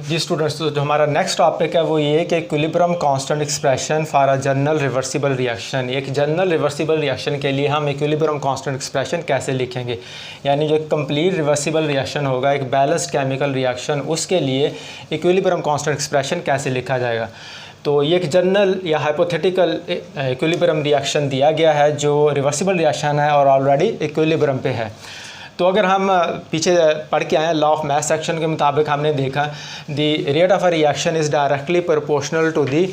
जी students, तो जो हमारा नेक्स्ट टॉपिक है वो ये कि equilibrium constant expression for a general reversible reaction. एक जनरल रिवर्सिबल रिएक्शन के लिए हम इक्विलिब्रियम कांस्टेंट एक्सप्रेशन कैसे लिखेंगे, यानी जो कंप्लीट रिवर्सिबल रिएक्शन होगा, एक बैलेंस्ड केमिकल रिएक्शन, उसके लिए इक्विलिब्रियम कांस्टेंट एक्सप्रेशन कैसे लिखा जाएगा। तो ये एक जनरल या हाइपोथेटिकल इक्विलिब्रियम रिएक्शन दिया गया है जो रिवर्सिबल रिएक्शन है और ऑलरेडी इक्विलिब्रियम पे है। तो अगर हम पीछे पढ़ के आए लॉ ऑफ मैथ सेक्शन के मुताबिक हमने देखा the rate of a reaction is directly proportional to the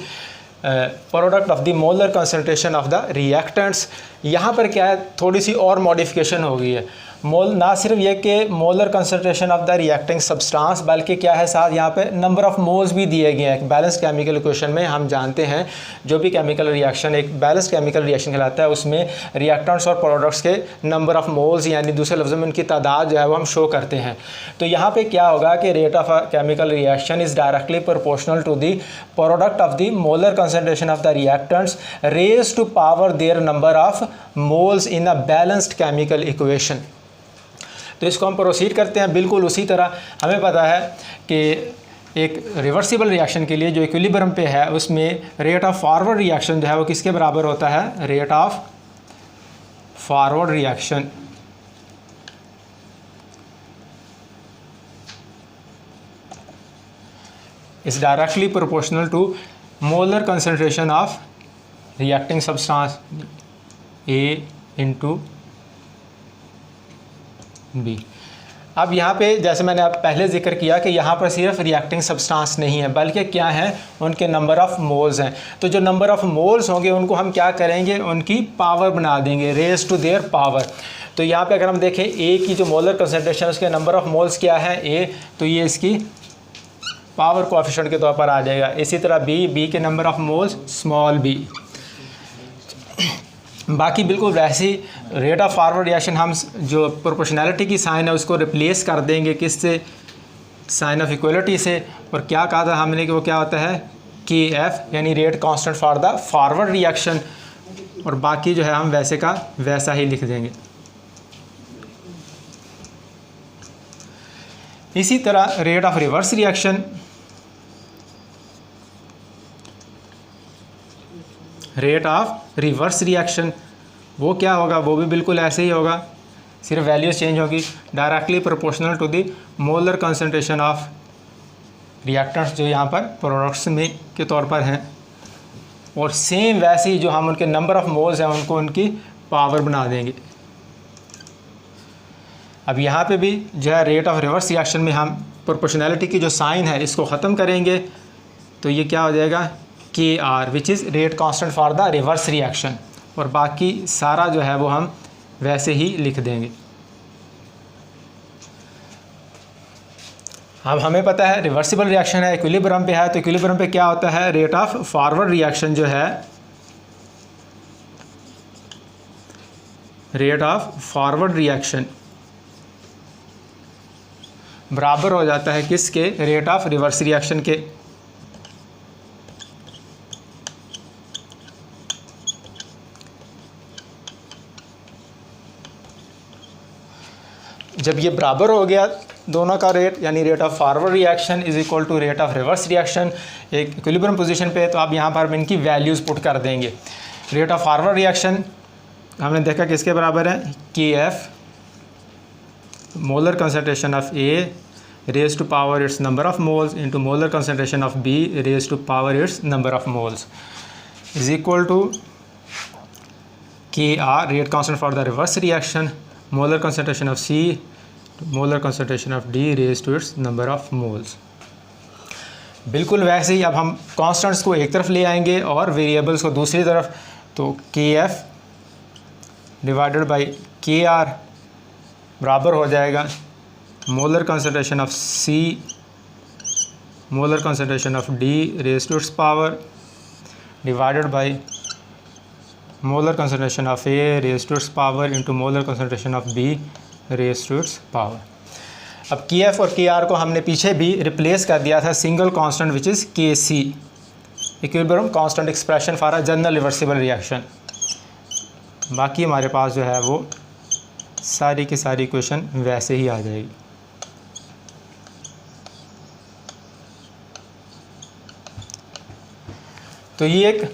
product of the molar concentration of the reactants. यहाँ पर क्या है, थोड़ी सी और मॉडिफिकेशन हो गई है। ना सिर्फ ये कि molar concentration of the reacting substance, बल्कि क्या है साथ यहाँ पे नंबर ऑफ मोल्स भी दिए गए हैं। बैलेंस केमिकल इक्वेशन में हम जानते हैं जो भी केमिकल रिएक्शन एक बैलेंस केमिकल रिएक्शन कहलाता है, उसमें रिएक्टेंट्स और प्रोडक्ट्स के नंबर ऑफ मोल्स यानी दूसरे लफ्ज़ों में उनकी तादाद जो है वो हम शो करते हैं। तो यहाँ पे क्या होगा कि rate of a chemical reaction is directly proportional to the product of the molar concentration of the reactants raise to power their number of moles in a balanced chemical equation. तो इसको हम प्रोसीड करते हैं। बिल्कुल उसी तरह हमें पता है कि एक रिवर्सिबल रिएक्शन के लिए जो इक्विलिब्रियम पे है उसमें रेट ऑफ फॉरवर्ड रिएक्शन जो है वो किसके बराबर होता है, rate of forward reaction is directly proportional to molar concentration of reacting substance A into B. अब यहाँ पे जैसे मैंने आप पहले जिक्र किया कि यहाँ पर सिर्फ रिएक्टिंग सब्सटेंस नहीं है बल्कि क्या है, उनके नंबर ऑफ़ मोल्स हैं। तो जो नंबर ऑफ़ मोल्स होंगे उनको हम क्या करेंगे, उनकी पावर बना देंगे, रेज टू देयर पावर। तो यहाँ पे अगर हम देखें ए की जो मोलर कंसंट्रेशन उसके नंबर ऑफ़ मोल्स क्या है ए, तो ये इसकी पावर कोएफिशिएंट के तौर पर आ जाएगा। इसी तरह बी के number of moles small B. बाकी बिल्कुल वैसी रेट ऑफ फॉरवर्ड रिएक्शन हम जो प्रोपोर्शनैलिटी की साइन है उसको रिप्लेस कर देंगे किससे, साइन ऑफ इक्वलिटी से। और क्या कहा था हमने कि वो क्या होता है, के एफ यानी rate constant for the forward reaction. और बाकी जो है हम वैसे का वैसा ही लिख देंगे। इसी तरह rate of reverse reaction, rate of reverse reaction वो क्या होगा, वो भी बिल्कुल ऐसे ही होगा, सिर्फ वैल्यूज चेंज होगी। Directly proportional to the molar concentration of reactants जो यहाँ पर प्रोडक्ट्स में के तौर पर हैं, और सेम वैसे ही जो हम उनके नंबर ऑफ़ मोल्स हैं उनको उनकी पावर बना देंगे। अब यहाँ पे भी जो है रेट ऑफ रिवर्स रिएक्शन में हम प्रोपोर्शनैलिटी की जो साइन है इसको ख़त्म करेंगे। तो ये क्या हो जाएगा, K R which is rate constant for the reverse reaction. और बाकी सारा जो है वो हम वैसे ही लिख देंगे। अब हमें पता है रिवर्सिबल रिएक्शन है, इक्विलिब्रियम पे है, तो इक्विलिब्रियम पे क्या होता है, रेट ऑफ फॉरवर्ड रिएक्शन जो है, रेट ऑफ फॉरवर्ड रिएक्शन बराबर हो जाता है किसके, रेट ऑफ रिवर्स रिएक्शन के। जब ये बराबर हो गया दोनों का रेट, यानी rate of forward reaction is equal to rate of reverse reaction एक इक्विलिब्रियम पोजीशन पे, तो आप यहाँ पर इनकी वैल्यूज़ पुट कर देंगे। रेट ऑफ फॉरवर्ड रिएक्शन हमने देखा किसके बराबर है, K F molar concentration of A raise to power its number of moles into molar concentration of B raise to power its number of moles is equal to K R rate constant for the reverse reaction molar concentration of C molar concentration of D raise to its number of moles. बिल्कुल वैसे ही अब हम constants को एक तरफ ले आएंगे और वेरिएबल्स को दूसरी तरफ। तो K F divided by K R बराबर हो जाएगा molar concentration of C molar concentration of D raise to its power divided by molar concentration of A raise to its power into molar concentration of B raise to its power. अब K F और के are को हमने पीछे भी replace कर दिया था single constant which is K C, equilibrium constant expression for a general reversible reaction. बाकी हमारे पास जो है वो सारी की सारी इक्वेशन वैसे ही आ जाएगी। तो ये एक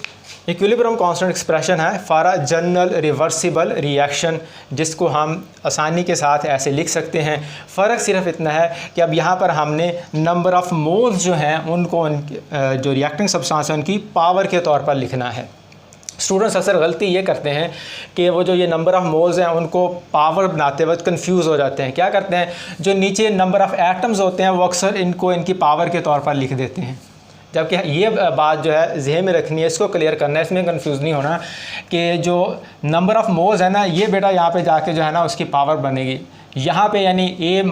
इक्विलिब्रियम कांस्टेंट एक्सप्रेशन है for a general reversible reaction, जिसको हम आसानी के साथ ऐसे लिख सकते हैं। फ़र्क सिर्फ इतना है कि अब यहाँ पर हमने नंबर ऑफ़ मोल्स जो हैं उनको जो रिएक्टिंग सब्सटेंस है उनकी पावर के तौर पर लिखना है। स्टूडेंट्स अक्सर गलती ये करते हैं कि वो जो ये नंबर ऑफ़ मोल्स हैं उनको पावर बनाते वक्त कंफ्यूज हो जाते हैं। क्या करते हैं, जो नीचे नंबर ऑफ़ एटम्स होते हैं वो अक्सर इनको इनकी पावर के तौर पर लिख देते हैं, जबकि ये बात जो है ज़हन में रखनी है, इसको क्लियर करना है, इसमें कंफ्यूज नहीं होना कि जो नंबर ऑफ़ मोल्स है ना, ये बेटा यहाँ पे जाके जो है ना उसकी पावर बनेगी। यहाँ पे यानी ए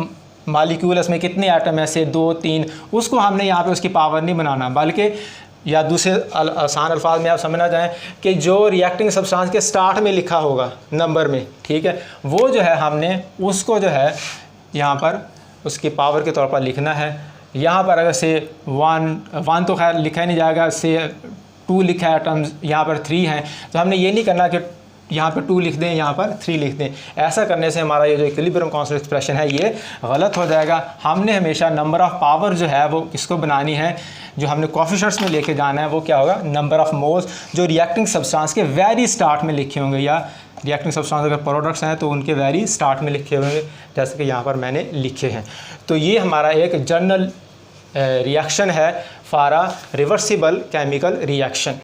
मालिक्यूल्स में कितने एटम है, से 2 3, उसको हमने यहाँ पे उसकी पावर नहीं बनाना, बल्कि या दूसरे आसान अल्फाज में आप समझना चाहें कि जो रिएक्टिंग सब्सटेंस के स्टार्ट में लिखा होगा नंबर में, ठीक है, वो जो है हमने उसको जो है यहाँ पर उसकी पावर के तौर पर लिखना है। यहाँ पर अगर से 1 तो खैर लिखा ही नहीं जाएगा, से 2 लिखा है एटम्स, यहाँ पर 3 हैं, तो हमने ये नहीं करना कि यहाँ पर 2 लिख दें, यहाँ पर 3 लिख दें। ऐसा करने से हमारा ये जो इक्विलिब्रियम कांस्टेंट एक्सप्रेशन है ये गलत हो जाएगा। हमने हमेशा नंबर ऑफ़ पावर जो है वो इसको बनानी है, जो हमने कोएफिशिएंट्स में लेके जाना है वो क्या होगा, नंबर ऑफ़ मोल्स जो रिएक्टिंग सब्सटेंस के वेरी स्टार्ट में लिखे होंगे, या रिएक्टिंग सब्सटेंस अगर प्रोडक्ट्स हैं तो उनके वेरी स्टार्ट में लिखे होंगे, जैसे कि यहाँ पर मैंने लिखे हैं। तो ये हमारा एक जनरल रिएक्शन है for a reversible chemical reaction.